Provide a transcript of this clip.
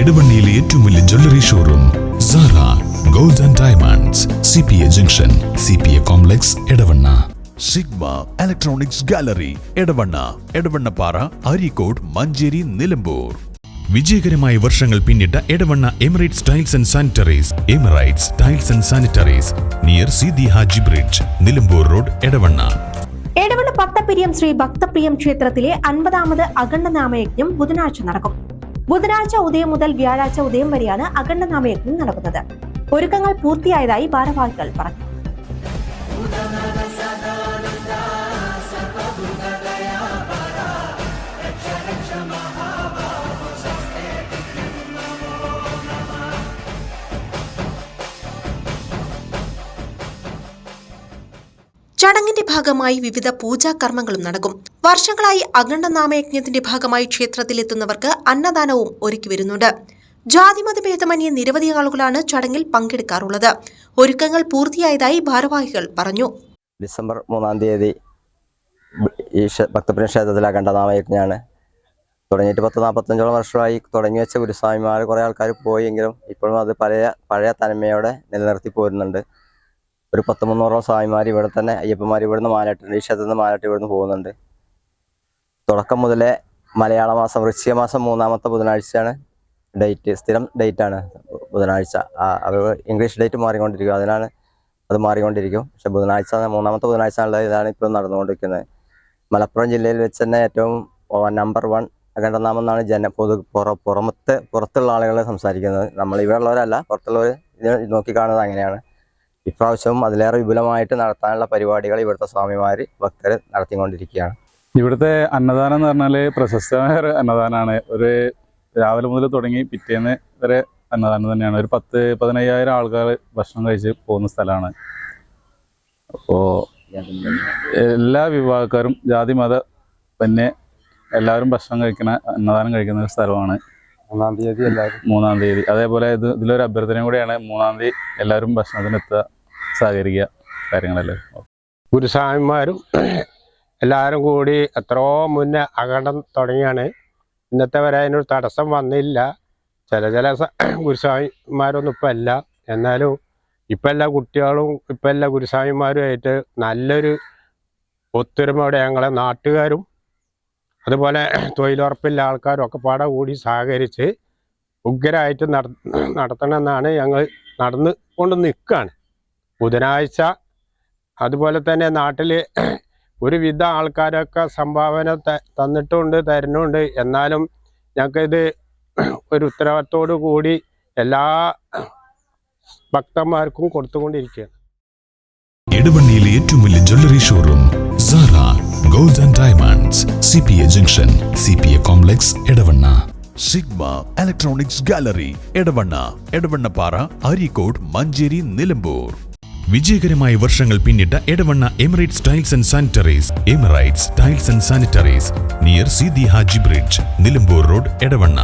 എടവണ്ണയിലെ ഏറ്റവും വലിയ jewellery showroom Sara gold and diamonds, CPA junction, CPA complex, Edavanna. Sigma electronics gallery, Edavanna, Edavannappara, Areekode, Manjeri, Nilambur. വിജയകരമായ വർഷങ്ങൾ പിന്നിട്ട Edavanna Emirates tiles and sanitaries. Emirates tiles and sanitaries near Seethi Haji bridge, Nilambur road, Edavanna. Edavanna Bhakthapriyam Sree Bhakthapriyam ക്ഷേത്രത്തിലെ 50ാമത് അഖണ്ഡനാമയജ്ഞം ബുധനാഴ്ച നടക്കും. ബുധനാഴ്ച ഉദയം മുതൽ വ്യാഴാഴ്ച ഉദയം വരെയാണ് അഖണ്ഡനാമയജ്ഞം നടക്കുന്നത്. ഒരുക്കങ്ങൾ പൂർത്തിയായതായി ഭാരവാഹികൾ പറഞ്ഞു. ചടങ്ങിന്റെ ഭാഗമായി വിവിധ പൂജാകർമ്മങ്ങളും നടക്കും. വർഷങ്ങളായി അഖണ്ഡനാമയജ്ഞത്തിന്റെ ഭാഗമായി ക്ഷേത്രത്തിലെത്തുന്നവർക്ക് അന്നദാനവും ഒരുക്കി വരുന്നുണ്ട്. ജാതിമതഭേദമന്യേ നിരവധി ആളുകളാണ് ചടങ്ങിൽ പങ്കെടുക്കാറുള്ളത്. ഒരുക്കങ്ങൾ പൂർത്തിയായതായി ഭാരവാഹികൾ പറഞ്ഞു. ഡിസംബർ 3-ാം തീയതി ഈ ഭക്തപ്രിയ ക്ഷേത്രത്തിലെ അഖണ്ഡനാമയജ്ഞാണ് തുടങ്ങിയിട്ട് 40-45 വർഷമായി. തുടങ്ങി വെച്ച ഗുരുസ്വാമിമാർ കുറേ ആൾക്കാർ പോയെങ്കിലും ഇപ്പോഴും അത് പഴയ തനിമയോടെ നിലനിർത്തി പോരുന്നുണ്ട്. ഒരു 100-300 സ്വാമിമാർ ഇവിടെ തന്നെ, അയ്യപ്പന്മാർ ഇവിടുന്ന് മാലയിട്ടുണ്ട്. ഈ ക്ഷേത്രത്തിൽ നിന്ന് മാലയിട്ട് ഇവിടുന്ന് പോകുന്നുണ്ട്. തുടക്കം മുതലേ മലയാള മാസം വൃശ്ചിക മാസം 3-ാമത്തെ ബുധനാഴ്ചയാണ് ഡേറ്റ്. സ്ഥിരം ഡേറ്റാണ് ബുധനാഴ്ച. ഇംഗ്ലീഷ് ഡേറ്റ് മാറിക്കൊണ്ടിരിക്കും, അതിനാണ് അത് മാറിക്കൊണ്ടിരിക്കും. പക്ഷെ ബുധനാഴ്ച 3-ാമത്തെ ബുധനാഴ്ച ഉള്ളത് ഇതാണ് ഇപ്പോഴും നടന്നുകൊണ്ടിരിക്കുന്നത്. മലപ്പുറം ജില്ലയിൽ വെച്ച് തന്നെ ഏറ്റവും നമ്പർ 1 അഖണ്ഡനാമം എന്നാണ് പുറത്തുള്ള ആളുകൾ സംസാരിക്കുന്നത്. നമ്മൾ ഇവിടെ ഉള്ളവരല്ല, പുറത്തുള്ളവർ ഇത് നോക്കിക്കാണുന്നത് അങ്ങനെയാണ്. ഇപ്രാവശ്യവും അതിലേറെ വിപുലമായിട്ട് നടത്താനുള്ള പരിപാടികൾ ഇവിടുത്തെ സ്വാമിമാർ ഭക്തർ നടത്തിക്കൊണ്ടിരിക്കുകയാണ്. ഇവിടുത്തെ അന്നദാനം എന്ന് പറഞ്ഞാൽ പ്രശസ്തമായ ഒരു അന്നദാനമാണ്. ഒരു രാവിലെ മുതൽ തുടങ്ങി പിറ്റേന്ന് വരെ അന്നദാനം തന്നെയാണ്. ഒരു 10-15,000 ആൾക്കാർ ഭക്ഷണം കഴിച്ച് പോകുന്ന സ്ഥലമാണ്. അപ്പോൾ എല്ലാ വിഭാഗക്കാരും ജാതി മത പിന്നെ എല്ലാവരും ഭക്ഷണം കഴിക്കുന്ന അന്നദാനം കഴിക്കുന്ന ഒരു സ്ഥലമാണ്. 3-ാം തീയതി അതേപോലെ ഇതിലൊരു അഭ്യർത്ഥനയും കൂടിയാണ്. 3-ാം തീയതി എല്ലാവരും ഭക്ഷണത്തിനെത്തുക, സഹകരിക്കുക, കാര്യങ്ങളല്ലേ. ഗുരുസ്വാമിമാരും എല്ലാവരും കൂടി എത്രയോ മുന്നേ അഖണ്ഡം തുടങ്ങിയാണ്. ഇന്നത്തെ വരെ അതിനൊരു തടസ്സം വന്നില്ല. ചില ഗുരുസ്വാമിമാരൊന്നും ഇപ്പം അല്ല. എന്നാലും ഇപ്പം എല്ലാ കുട്ടികളും ഇപ്പം എല്ലാ ഗുരുസ്വാമിമാരുമായിട്ട് നല്ലൊരു ഒത്തൊരുമയോടെ ഞങ്ങളെ നാട്ടുകാരും അതുപോലെ തൊഴിലുറപ്പില്ല ആൾക്കാരും ഒക്കെ പാടെ കൂടി സഹകരിച്ച് ഉഗ്രമായിട്ട് നടത്തണമെന്നാണ് ഞങ്ങൾ നടന്ന് കൊണ്ട് നിൽക്കുകയാണ്. ബുധനാഴ്ച അതുപോലെ തന്നെ നാട്ടിൽ ഒരുവിധ ആൾക്കാരൊക്കെ സംഭാവന തന്നിട്ടുണ്ട്, തരുന്നുണ്ട്. എന്നാലും ഞങ്ങൾക്കിത് ഒരു ഉത്തരവാദിത്തോടു കൂടി എല്ലാ ഭക്തന്മാർക്കും കൊടുത്തുകൊണ്ടിരിക്കുകയാണ്. എടവണ്ണയിലെ ഏറ്റവും വലിയ jewellery showroom Sara gold and diamonds, CPA junction, CPA complex, Edavanna. Sigma electronics gallery, Edavanna, Edavannappara, Areekode, Manjeri, Nilambur. വിജയകരമായ വർഷങ്ങൾ പിന്നിട്ട Edavanna Emirates tiles and sanitaries. Emirates tiles and sanitaries near Seethi Haji bridge, Nilambur road, Edavanna.